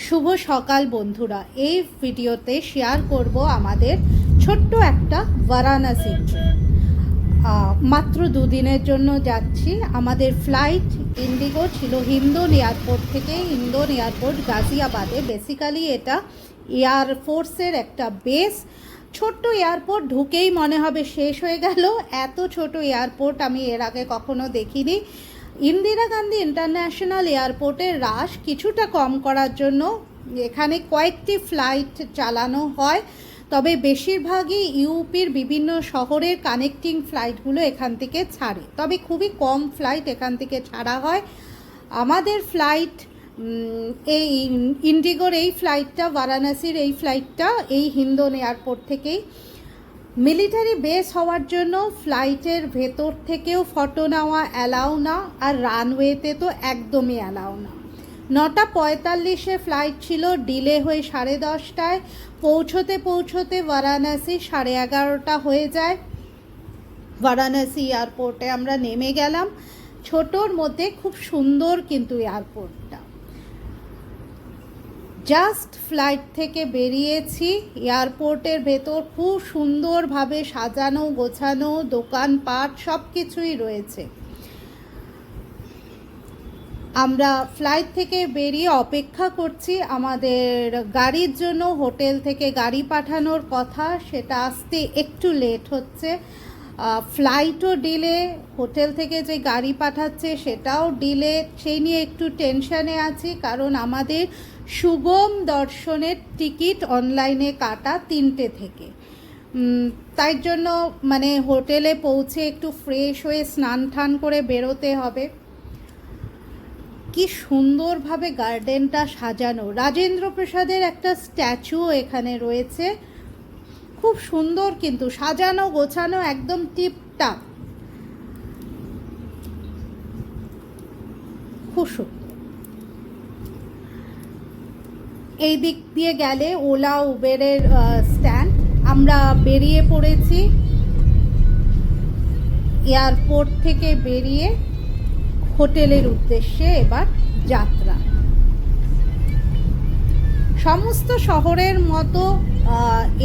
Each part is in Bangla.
শুভ সকাল বন্ধুরা। এই ভিডিওতে শেয়ার করব আমাদের ছোট্ট একটা বারাণসী ট্রিপ। মাত্র দুদিনের জন্য যাচ্ছি। আমাদের ফ্লাইট ইন্ডিগো ছিল হিন্দন এয়ারপোর্ট থেকে। হিন্দন এয়ারপোর্ট গাজিয়াবাদে, বেসিক্যালি এটা এয়ারফোর্সের একটা বেস। ছোট্ট এয়ারপোর্ট, ঢুকেই মনে হবে শেষ হয়ে গেল। এত ছোট এয়ারপোর্ট আমি এর আগে কখনো দেখিনি। ইন্দিরা গান্ধী ইন্টারন্যাশনাল এয়ারপোর্টের রাশ কিছুটা কম করার জন্য এখানে কয়েকটি ফ্লাইট চালানো হয়, তবে বেশিরভাগই ইউপির বিভিন্ন শহরের কানেক্টিং ফ্লাইটগুলো এখান থেকে ছাড়ে, তবে খুবই কম ফ্লাইট এখান থেকে ছাড়া হয়। আমাদের ফ্লাইট এই ইন্ডিগোর এই ফ্লাইটটা, বারাণসীর এই ফ্লাইটটা এই হিন্দন এয়ারপোর্ট থেকেই। মিলিটারি বেস হওয়ার জন্য ফ্লাইটের ভেতর থেকেও ফটো নেওয়া অ্যালাউ না, আর রানওয়েতে তো একদমই অ্যালাউ না। 9:45-এ ফ্লাইট ছিল, ডিলে হয়ে 10:30টায় পৌঁছতে বারাণসী 11:30 হয়ে যায়। বারাণসী এয়ারপোর্টে আমরা নেমে গেলাম। ছোটোর মধ্যে খুব সুন্দর কিন্তু এয়ারপোর্টটা। জাস্ট ফ্লাইট থেকে বেরিয়েছি, এয়ারপোর্টের ভেতর খুব সুন্দরভাবে সাজানো গোছানো, দোকানপাট সব কিছুই রয়েছে। আমরা ফ্লাইট থেকে বেরিয়ে অপেক্ষা করছি আমাদের গাড়ির জন্য। হোটেল থেকে গাড়ি পাঠানোর কথা, সেটা আসতে একটু লেট হচ্ছে। ফ্লাইটও ডিলে, হোটেল থেকে যে গাড়ি পাঠাচ্ছে সেটাও ডিলে, সেই নিয়ে একটু টেনশানে আছি, কারণ আমাদের সুগম দর্শনের টিকিট অনলাইনে কাটা 3টে থেকে। তাই জন্য হোটেলে পৌঁছে একটু ফ্রেশ হয়ে স্নান টান করে বেরোতে হবে। কি সুন্দরভাবে গার্ডেনটা সাজানো, রাজেন্দ্র প্রসাদের একটা স্ট্যাচু এখানে রয়েছে, খুব সুন্দর কিন্তু সাজানো গোছানো, একদম টিপটাপ, খুব সুন্দর। এই দিক দিয়ে গেলে ওলা উবেরের স্ট্যান্ড। আমরা বেরিয়ে পড়েছি এয়ারপোর্ট থেকে বেরিয়ে হোটেলের উদ্দেশ্যে এবার যাত্রা। সমস্ত শহরের মতো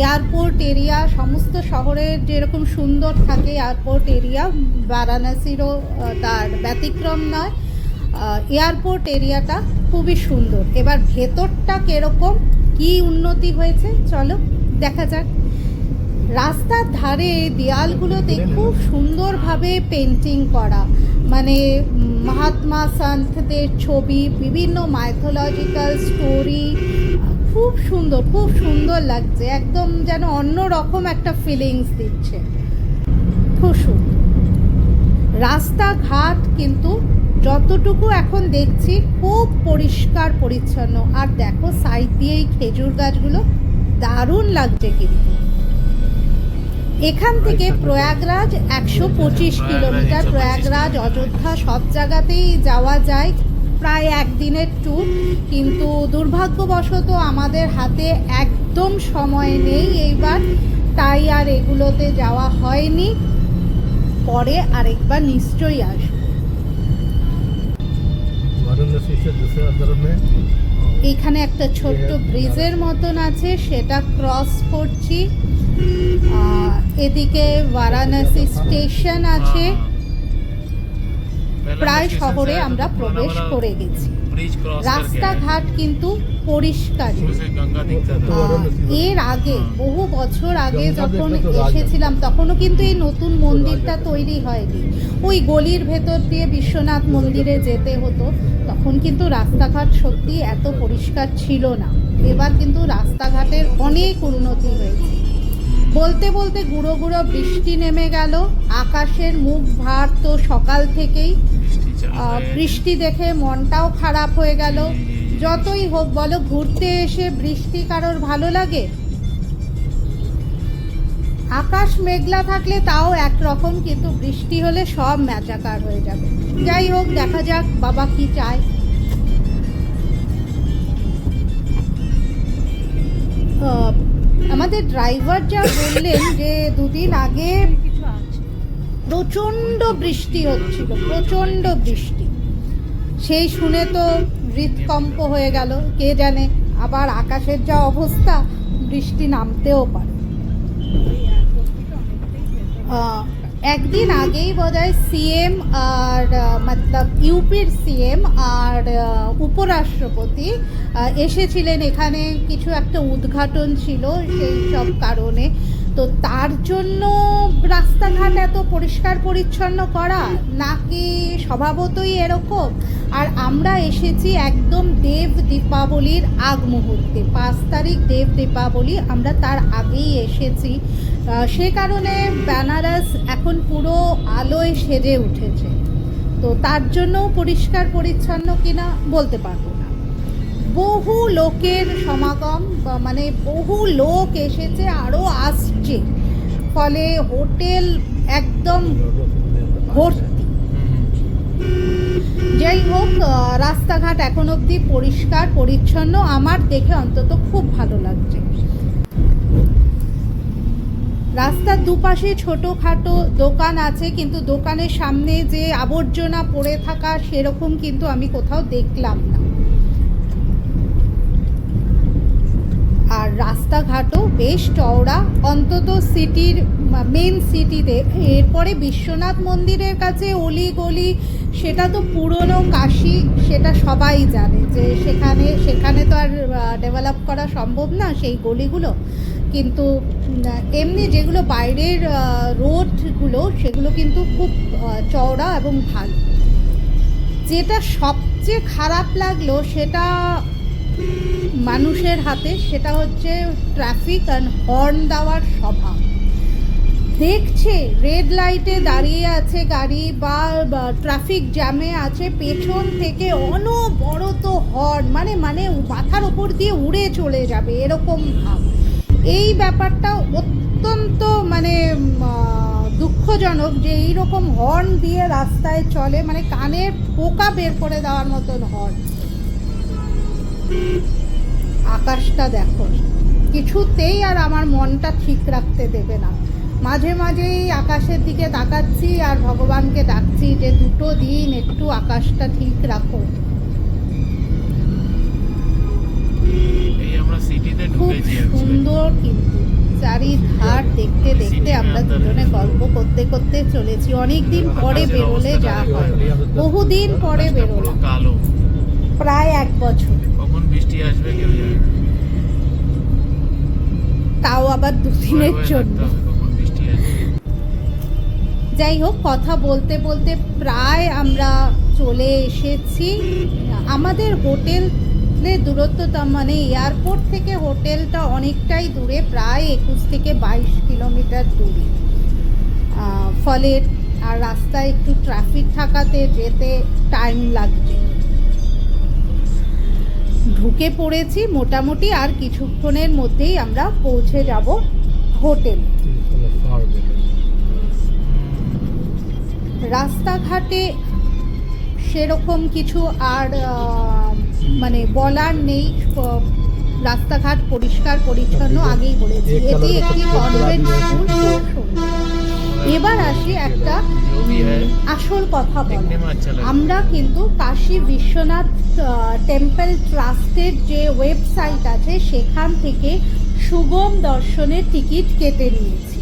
এয়ারপোর্ট এরিয়া, সমস্ত শহরের যেরকম সুন্দর থাকে এয়ারপোর্ট এরিয়া, বারাণসীরও তার ব্যতিক্রম নয়। এয়ারপোর্ট এরিয়াটা খুবই সুন্দর। এবার ভেতরটা কীরকম, কী উন্নতি হয়েছে চলো দেখা যাক। রাস্তার ধারে দেয়ালগুলোতে খুব সুন্দরভাবে পেন্টিং করা, মহাত্মা সন্তদের ছবি, বিভিন্ন মাইথোলজিক্যাল স্টোরি, খুব সুন্দর লাগছে। একদম যেন অন্যরকম একটা ফিলিংস দিচ্ছে, খুব সুন্দর। রাস্তাঘাট কিন্তু যতটুকু এখন দেখছি খুব পরিষ্কার পরিচ্ছন্ন। আর দেখো সাইড দিয়ে এই খেজুর গাছগুলো, দারুণ লাগছে কিন্তু। এখান থেকে প্রয়াগরাজ 125 কিলোমিটার। প্রয়াগরাজ, অযোধ্যা সব জায়গাতেই যাওয়া যায়, প্রায় একদিনের ট্যুর। কিন্তু দুর্ভাগ্যবশত আমাদের হাতে একদম সময় নেই এইবার, তাই আর এগুলোতে যাওয়া হয়নি। পরে আরেকবার নিশ্চয়ই আসবো। এখানে একটা ছোট্ট ব্রিজের মতন আছে, সেটা ক্রস করছি। এদিকে বারাণসী স্টেশন আছে। প্রায় শহরে আমরা প্রবেশ করে গেছি। রাস্তাঘাট কিন্তু পরিষ্কার। এর আগে বহু বছর আগে যখন এসেছিলাম তখনও কিন্তু এই নতুন মন্দিরটা তৈরি হয়নি। ওই গলির ভেতর দিয়ে বিশ্বনাথ মন্দিরে যেতে হতো, তখন কিন্তু রাস্তাঘাট সত্যি এত পরিষ্কার ছিল না। এবার কিন্তু রাস্তাঘাটের অনেক উন্নতি হয়েছে। বলতে বলতে গুঁড়ো গুঁড়ো বৃষ্টি নেমে গেল। আকাশের মুখ ভার তো সকাল থেকেই। বৃষ্টি দেখে মনটাও খারাপ হয়ে গেল। যতই হোক বলো, ঘুরতে এসে বৃষ্টি কারোর ভালো লাগে? আকাশ মেঘলা থাকলে তাও একরকম, কিন্তু বৃষ্টি হলে সব ম্যাচাকার হয়ে যাবে। যাই হোক, দেখা যাক বাবা কি চায়। আমাদের ড্রাইভার যা বললেন যে দুদিন আগে প্রচণ্ড বৃষ্টি হচ্ছিল, প্রচণ্ড বৃষ্টি। সেই শুনে তো হৃদকম্প হয়ে গেল। কে জানে আবার আকাশের যা অবস্থা, বৃষ্টি নামতেও পারে। একদিন আগেই বোধহয় সিএম আর মতলব ইউপির সিএম আর উপরাষ্ট্রপতি এসেছিলেন এখানে, কিছু একটা উদ্ঘাটন ছিল সেই সব কারণে। তো তার জন্য রাস্তাঘাট এত পরিষ্কার পরিচ্ছন্ন করা, নাকি স্বভাবতই এরকম? আর আমরা এসেছি একদম দেব দীপাবলির আগ মুহূর্তে, 5 তারিখ দেব দীপাবলি, আমরা তার আগেই এসেছি। সে কারণে বেনারস এখন পুরো আলোয় সেজে উঠেছে। তো তার জন্য পরিষ্কার পরিচ্ছন্ন কিনা বলতে পারবো না। বহু লোকের সমাগম, মানে বহু লোক এসেছে, আরও আসছে, ফলে হোটেল একদম ভর্তি। যাই হোক, রাস্তাঘাট এখন অবধি পরিষ্কার পরিচ্ছন্ন, আমার দেখে অন্তত খুব ভালো লাগছে। রাস্তার দুপাশে ছোটোখাটো দোকান আছে, কিন্তু দোকানের সামনে যে আবর্জনা পড়ে থাকা সেরকম কিন্তু আমি কোথাও দেখলাম না। আর রাস্তাঘাটও বেশ চওড়া, অন্তত সিটির মেন সিটিতে। এরপরে বিশ্বনাথ মন্দিরের কাছে অলি গলি, সেটা তো পুরনো কাশি, সেটা সবাই জানে যে সেখানে তো আর ডেভেলপ করা সম্ভব না সেই গলিগুলো। কিন্তু এমনি যেগুলো বাইরের রোডগুলো, সেগুলো কিন্তু খুব চওড়া এবং ভালো। যেটা সবচেয়ে খারাপ লাগলো সেটা মানুষের হাতে, সেটা হচ্ছে ট্রাফিক অ্যান্ড হর্ন দেওয়ার স্বভাব। দেখছে রেড লাইটে দাঁড়িয়ে আছে গাড়ি বা ট্রাফিক জ্যামে আছে, পেছন থেকে অনবরত হর্ন, মানে মাথার ওপর দিয়ে উড়ে চলে যাবে এরকম ভাব। এই ব্যাপারটা অত্যন্ত দুঃখজনক যে এইরকম হর্ন দিয়ে রাস্তায় চলে, কানের পোকা বের করে দেওয়ার মতন হর্ন। আকাশটা দেখো, কিছুতেই আর আমার মনটা ঠিক রাখতে দেবে না। মাঝে মাঝেই আকাশের দিকে তাকাচ্ছি আর ভগবানকে ডাকছি যে 2 দিন একটু আকাশটা ঠিক রাখো। খুব সুন্দর, কিন্তু চারিধার দেখতে দেখতে আমরা দুজনে গল্প করতে করতে চলেছি। অনেকদিন পরে বেরোলে যা হয়, বহুদিন পরে বেরোলাম, প্রায় 1 বছর। কখন বৃষ্টি আসবে কেউ জানে না, তাও আবার 2 দিনের জন্য। যাই হোক, কথা বলতে বলতে প্রায় আমরা চলে এসেছি। আমাদের হোটেলের দূরত্বটা, এয়ারপোর্ট থেকে হোটেলটা অনেকটাই দূরে, প্রায় 21 থেকে 22 কিলোমিটার দূরে। ফলে আর রাস্তায় একটু ট্রাফিক থাকাতে যেতে টাইম লাগছে। ঢুকে পড়েছি মোটামুটি, আর কিছুক্ষণের মধ্যেই আমরা পৌঁছে যাব হোটেল। রাস্তাঘাটে সেরকম কিছু আর বলার নেই, রাস্তাঘাট পরিষ্কার পরিচ্ছন্ন, আগেই বলেছি। এটি একটি কনভেন্ট স্কুল। এবার আসি একটা আসল কথা বলা। আমরা কিন্তু কাশী বিশ্বনাথ টেম্পল ট্রাস্টের যে ওয়েবসাইট আছে সেখান থেকে সুগম দর্শনের টিকিট কেটে নিয়েছি।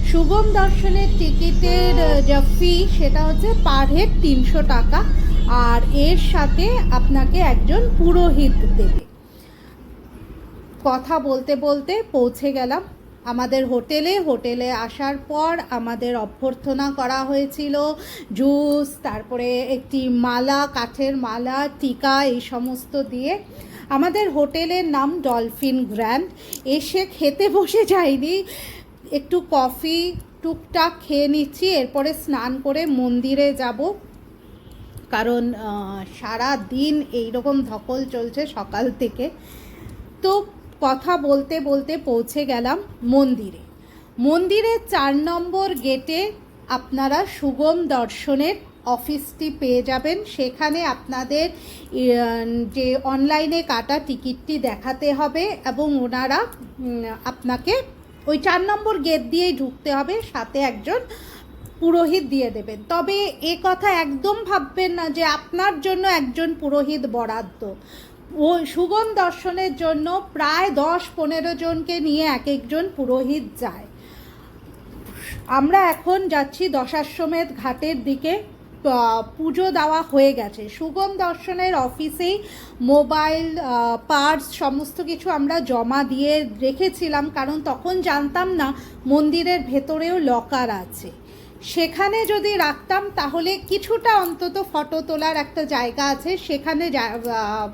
সুগম দর্শনের টিকিটের যা ফি, সেটা হচ্ছে পার হেড 300 টাকা, আর এর সাথে আপনাকে একজন পুরোহিত দেবে। কথা বলতে বলতে পৌঁছে গেলাম আমাদের হোটেলে আসার পর আমাদের অভ্যর্থনা করা হয়েছিল জুস, তারপরে একটি মালা, কাঠের মালা, টিকা, এই সমস্ত দিয়ে। আমাদের হোটেলের নাম ডলফিন গ্র্যান্ড। এসে খেতে বসে যাইনি, একটু কফি টুকটাক খেয়ে নিচ্ছি, এরপরে স্নান করে মন্দিরে যাব, কারণ সারা দিন এইরকম ধকল চলছে সকাল থেকে। তো কথা বলতে বলতে পৌঁছে গেলাম মন্দিরের 4 নম্বর গেটে আপনারা সুগম দর্শনের অফিসটি পেয়ে যাবেন। সেখানে আপনাদের যে অনলাইনে কাটা টিকিটটি দেখাতে হবে এবং ওনারা আপনাকে ওই 4 নম্বর গেট দিয়েই ঢুকতে হবে, সাথে একজন পুরোহিত দিয়ে দেবেন। তবে এ কথা একদম ভাববেন না যে আপনার জন্য একজন পুরোহিত বরাদ্দ। ও সুগম দর্শনের জন্য প্রায় 10-15 জনকে নিয়ে এক একজন পুরোহিত যায়। আমরা এখন যাচ্ছি দশাশ্বমেধ ঘাটের দিকে। পুজো দেওয়া হয়ে গেছে। সুগম দর্শনের অফিসেই মোবাইল, পার্স সমস্ত কিছু আমরা জমা দিয়ে রেখেছিলাম, কারণ তখন জানতাম না মন্দিরের ভেতরেও লকার আছে। সেখানে যদি রাখতাম তাহলে কিছুটা অন্তত ফটো তোলার একটা জায়গা আছে, সেখানে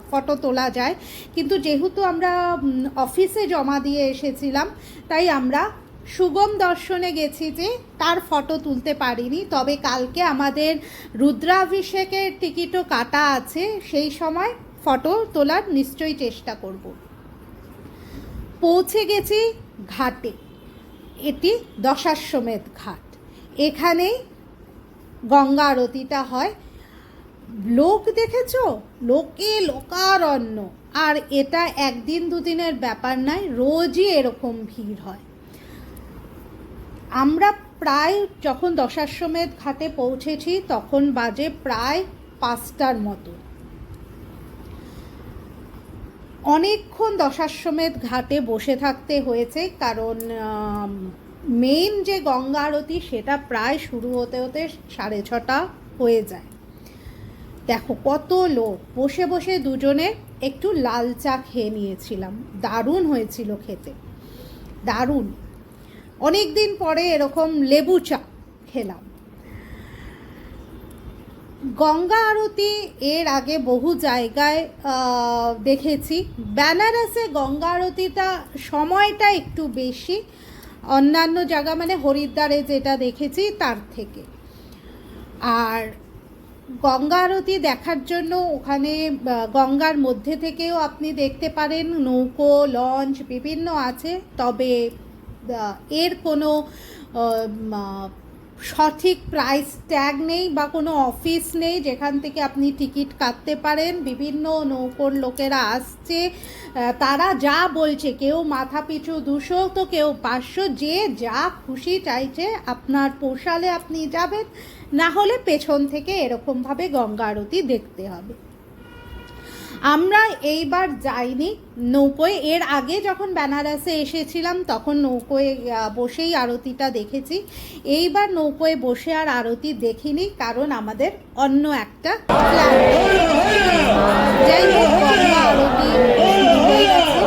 ফটো তোলা যায়। কিন্তু যেহেতু আমরা অফিসে জমা দিয়ে এসেছিলাম, তাই আমরা সুগম দর্শনে গেছি যে তার ফটো তুলতে পারিনি। তবে কালকে আমাদের রুদ্রাভিষেকের টিকিটও কাটা আছে, সেই সময় ফটো তোলার নিশ্চয়ই চেষ্টা করব। পৌঁছে গেছি ঘাটে। এটি দশাশ্বমেধ ঘাট। এখানেই গঙ্গা আরতিটা হয়। লোক দেখেছো, লোকে লোকারণ্য। আর এটা একদিন দুদিনের ব্যাপার নয়, রোজই এরকম ভিড় হয়। আমরা প্রায় যখন দশাশ্বমেধ ঘাটে পৌঁছেছি তখন বাজে প্রায় 5টার মতো। অনেকক্ষণ দশাশ্বমেধ ঘাটে বসে থাকতে হয়েছে, কারণ মেইন যে গঙ্গা আরতি সেটা প্রায় শুরু হতে হতে 6:30 হয়ে যায়। দেখো কত লোক। বসে বসে দুজনে একটু লাল চা খেয়ে নিয়েছিলাম, দারুণ হয়েছিল খেতে, দারুণ। অনেক দিন পরে এরকম লেবু চা খেলাম। গঙ্গা আরতি এর আগে বহু জায়গায় দেখেছি। বেনারসে গঙ্গা আরতিটা সময়টা একটু বেশি অন্যান্য জায়গা, মানে হরিদ্বারে যেটা দেখেছি তার থেকে। আর গঙ্গা আরতি দেখার জন্য ওখানে গঙ্গার মধ্যে থেকেও আপনি দেখতে পারেন, নৌকো, লঞ্চ বিভিন্ন আছে। তবে এর কোনো সঠিক প্রাইস ট্যাগ নেই বা কোনো অফিস নেই যেখান থেকে আপনি টিকিট কাটতে পারেন। বিভিন্ন নৌকোর লোকেরা আসছে, তারা যা বলছে, কেউ মাথা পিছু 200 তো কেউ 500, যে যা খুশি চাইছে। আপনার পোষালে আপনি যাবেন, না হলে পেছন থেকে এরকমভাবে গঙ্গা আরতি দেখতে হবে। আমরা এইবার যাইনি নৌকোয়। এর আগে যখন বেনারসে এসেছিলাম তখন নৌকোয় বসেই আরতিটা দেখেছি। এইবার নৌকোয় বসে আর আরতি দেখিনি, কারণ আমাদের অন্য একটা প্ল্যান। যাই হোক, গঙ্গা আরতি হয়ে গেছে।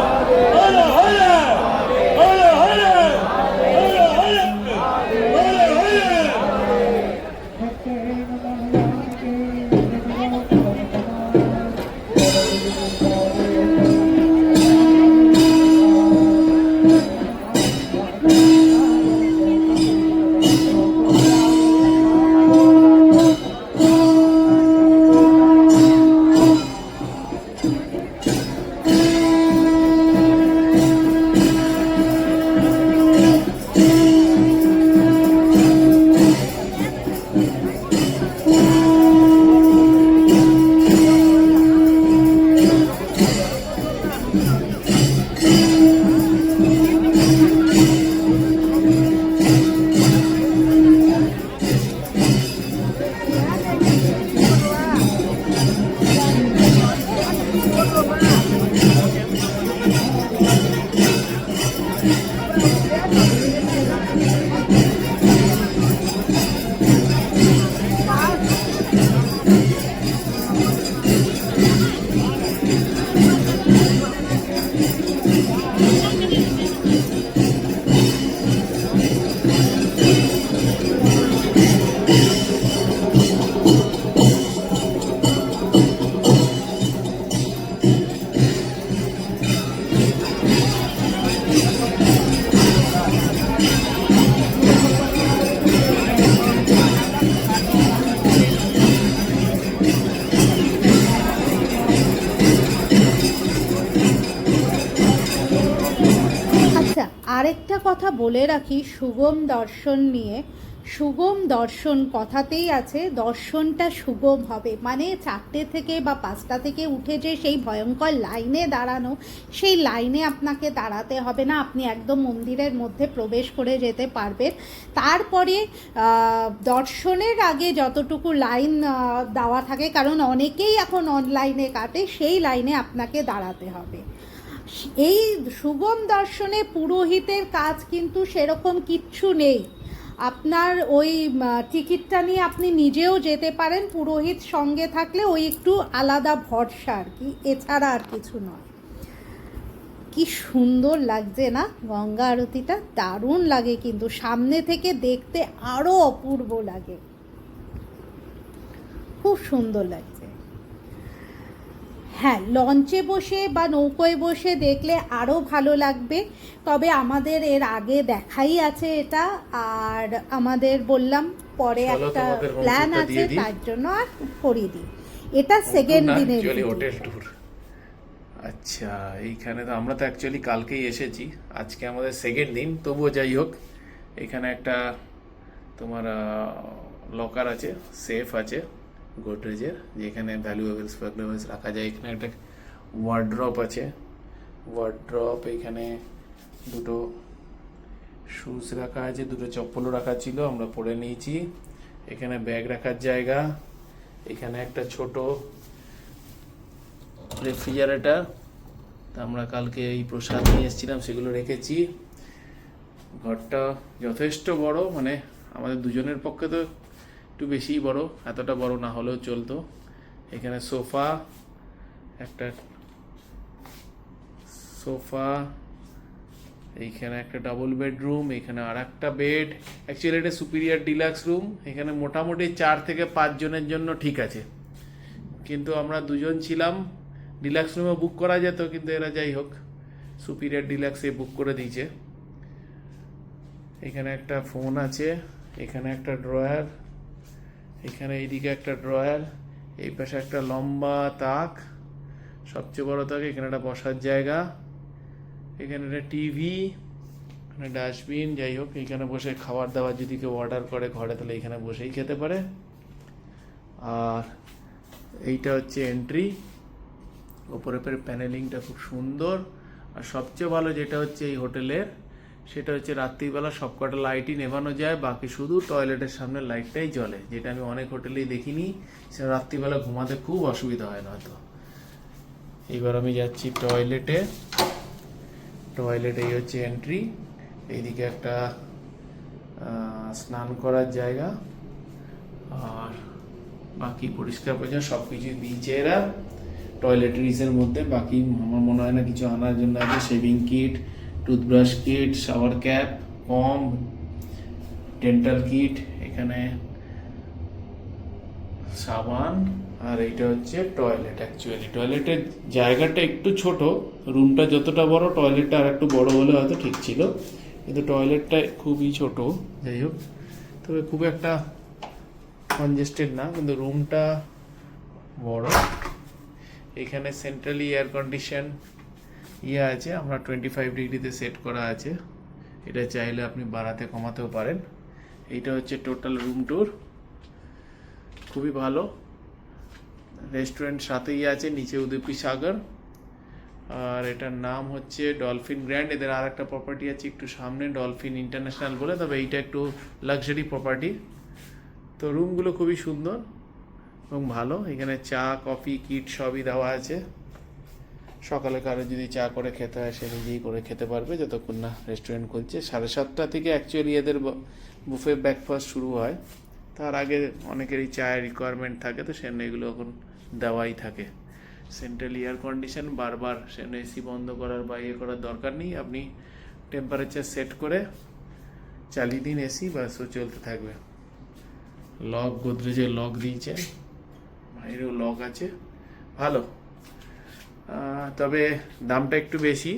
আরেকটা কথা বলে রাখি সুগম দর্শন নিয়ে। সুগম দর্শন কথাতেই আছে, দর্শনটা সুগম হবে, মানে 4টে থেকে বা 5টা থেকে উঠে যে সেই ভয়ঙ্কর লাইনে দাঁড়ানো, সেই লাইনে আপনাকে দাঁড়াতে হবে না, আপনি একদম মন্দিরের মধ্যে প্রবেশ করে যেতে পারবেন। তারপরে দর্শনের আগে যতটুকু লাইন দেওয়া থাকে, কারণ অনেকেই এখন অনলাইনে কাটে, সেই লাইনে আপনাকে দাঁড়াতে হবে। এই সুগম দর্শনে পুরোহিতের কাজ কিন্তু সেরকম কিচ্ছু নেই, আপনার ওই টিকিটটা নিয়ে আপনি নিজেও যেতে পারেন, পুরোহিত সঙ্গে থাকলে ওই একটু আলাদা ভরসা আর কি, এছাড়া আর কিছু নয়। কি সুন্দর লাগছে না গঙ্গা আরতিটা, দারুণ লাগে, কিন্তু সামনে থেকে দেখতে আরও অপূর্ব লাগে, খুব সুন্দর লাগছে। হ্যাঁ, লঞ্চে বসে বা নৌকোয় বসে দেখলে আরও ভালো লাগবে, তবে আমাদের এর আগে দেখাই আছে এটা, আর আমাদের বললাম পরে চলো একটা তোমাদের home প্ল্যান tour-টা আছে, দিয়ে দিই। তার জন্য আর করিয়ে দিই। এটা সেকেন্ড দিনের হোটেল ট্যুর। আচ্ছা, এইখানে তো আমরা তো অ্যাকচুয়ালি কালকেই এসেছি, আজকে আমাদের সেকেন্ড দিন, তবুও যাই হোক, এখানে একটা তোমার লকার আছে, সেফ আছে গোদরেজের, যেখানে ভ্যালুয়েবলস রাখা যায়। এখানে একটা ওয়ার্ড্রপ আছে, ওয়ার্ড্রপ, এখানে দুটো শুজ রাখা আছে, দুটো চপ্পলও রাখা ছিল, আমরা পরে নিয়েছি। এখানে ব্যাগ রাখার জায়গা, এখানে একটা ছোট রেফ্রিজারেটর, আমরা কালকে এই প্রসাদ নিয়ে এসেছিলাম, সেগুলো রেখেছি। ঘরটা যথেষ্ট বড়, মানে আমাদের দুজনের পক্ষে তো একটু বেশিই বড়, এতটা বড় না হলেও চলতো। এখানে একটা সোফা, এইখানে একটা ডাবল বেডরুম, এখানে আর একটা বেড। অ্যাকচুয়ালি এটা সুপিরিয়ার ডিলাক্স রুম, এখানে মোটামুটি 4 থেকে 5 জনের জন্য ঠিক আছে, কিন্তু আমরা দুজন ছিলাম, ডিলাক্স রুমে বুক করা যেত, কিন্তু এরা যাই হোক সুপিরিয়ার ডিলাক্সে বুক করে দিয়েছে। এখানে একটা ফোন আছে, এখানে একটা ড্রয়ার, এখানে এইদিকে একটা ড্রয়ার, এই পাশে একটা লম্বা তাক, সবচেয়ে বড় তাক, এখানে একটা বসার জায়গা, এখানে একটা টিভি, এখানে ডাস্টবিন। যাই হোক, এইখানে বসে খাবার দাবার যদি কেউ অর্ডার করে ঘরে, তাহলে এখানে বসেই খেতে পারে। আর এইটা হচ্ছে এন্ট্রি, ওপরে প্যানেলিংটা খুব সুন্দর। আর সবচেয়ে ভালো যেটা হচ্ছে এই হোটেলের, সেটা হচ্ছে রাত্রিবেলা সবকটা লাইটই নেভানো যায়, বাকি শুধু টয়লেটের সামনে লাইটটাই জ্বলে, যেটা আমি অনেক হোটেলেই দেখিনি। সেটা রাত্রিবেলা ঘুমাতে খুব অসুবিধা হয় না হয়তো। এইবার আমি যাচ্ছি টয়লেটে, এই হচ্ছে এন্ট্রি, এইদিকে একটা স্নান করার জায়গা, আর বাকি পরিষ্কার পরিচ্ছন্ন সব কিছু দিয়েছে এরা টয়লেটরিজের মধ্যে। বাকি আমার মনে হয় না কিছু আনার জন্য আছে, shaving kit, toothbrush kit, shower cap, comb, dental kit, এখানে সাবান। আর এইটা হচ্ছে টয়লেট। অ্যাকচুয়ালি টয়লেটের জায়গাটা একটু ছোট, রুমটা যতটা বড়, টয়লেটটা আর একটু বড় হলে হয়তো ঠিক ছিল, কিন্তু টয়লেটটা খুবই ছোট। যাই হোক, তবে খুব একটা কনজেস্টেড না, কিন্তু রুমটা বড়। এখানে সেন্ট্রালি এয়ার কন্ডিশন আছে, আমরা 25 ডিগ্রিতে সেট করা আছে, এটা চাইলে আপনি বাড়াতে কমাতেও পারেন। এইটা হচ্ছে টোটাল রুম ট্যুর, খুবই ভালো। রেস্টুরেন্ট সাথেই আছে, নিচে উদুপি সাগর, আর এটার নাম হচ্ছে ডলফিন গ্র্যান্ড। এদের আর একটা প্রপার্টি আছে একটু সামনে, ডলফিন ইন্টারন্যাশনাল বলে, তবে এইটা একটু লাক্সারি প্রপার্টি। তো রুমগুলো খুবই সুন্দর এবং ভালো। এখানে চা, কফি কিট সবই দেওয়া আছে। সকালে কারো যদি চা করে খেতে হয়, সে নিজেই করে খেতে পারবে, যতক্ষণ না রেস্টুরেন্ট খুলছে। 7:30 থেকে অ্যাকচুয়ালি এদের বুফে ব্রেকফাস্ট শুরু হয়, তার আগে অনেকেরই চায়ের রিকোয়ারমেন্ট থাকে, তো সেজন্য এগুলো এখন দেওয়াই থাকে। সেন্ট্রাল এয়ার কন্ডিশন, বারবার সেজন্য এসি বন্ধ করার বা ইয়ে করার দরকার নেই, আপনি টেম্পারেচার সেট করে চালিয়ে দিন এসি, বাস ও চলতে থাকবে। লক, গোদরেজের লক দিয়েছে, বাইরেও লক আছে, ভালো। তবে দামটা একটু বেশি,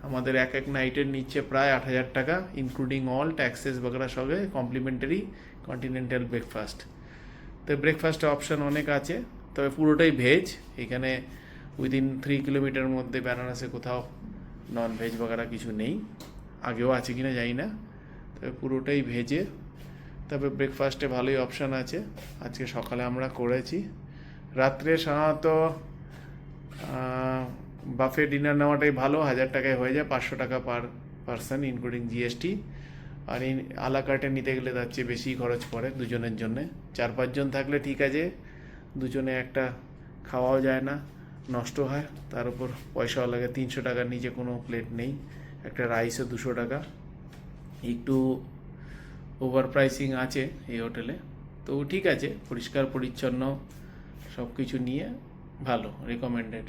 আমাদের এক নাইটের নিচ্ছে প্রায় 8,000 টাকা, ইনক্লুডিং অল ট্যাক্সেস বগেরা সঙ্গে, কমপ্লিমেন্টারি কন্টিনেন্টাল ব্রেকফাস্ট। তো ব্রেকফাস্টের অপশান অনেক আছে, তবে পুরোটাই ভেজ। এখানে উইদিন 3 কিলোমিটার মধ্যে বেনারসে কোথাও নন ভেজ বগেরা কিছু নেই, আগেও আছে কিনা জানি না, তবে পুরোটাই ভেজে। তো তবে ব্রেকফাস্টে ভালোই অপশান আছে। আজকে সকালে আমরা করেছি। রাত্রে সাধারণত বাফে ডিনার নেওয়াটাই ভালো, 1000 টাকায় হয়ে যায়, 500 টাকা পার পারসন ইনক্লুডিং জিএসটি। আর আলা কার্টে নিতে গেলে তার চেয়ে বেশি খরচ পড়ে দুজনের জন্যে। 4-5 জন থাকলে ঠিক আছে, দুজনে একটা খাওয়াও যায় না, নষ্ট হয়, তার উপর পয়সাও লাগে। 300 টাকার নিচে কোনো প্লেট নেই, একটা রাইসও 200 টাকা। একটু ওভার প্রাইসিং আছে এই হোটেলে, তো ঠিক আছে, পরিষ্কার পরিচ্ছন্ন সব কিছু নিয়ে ভালো, রেকমেন্ডেড।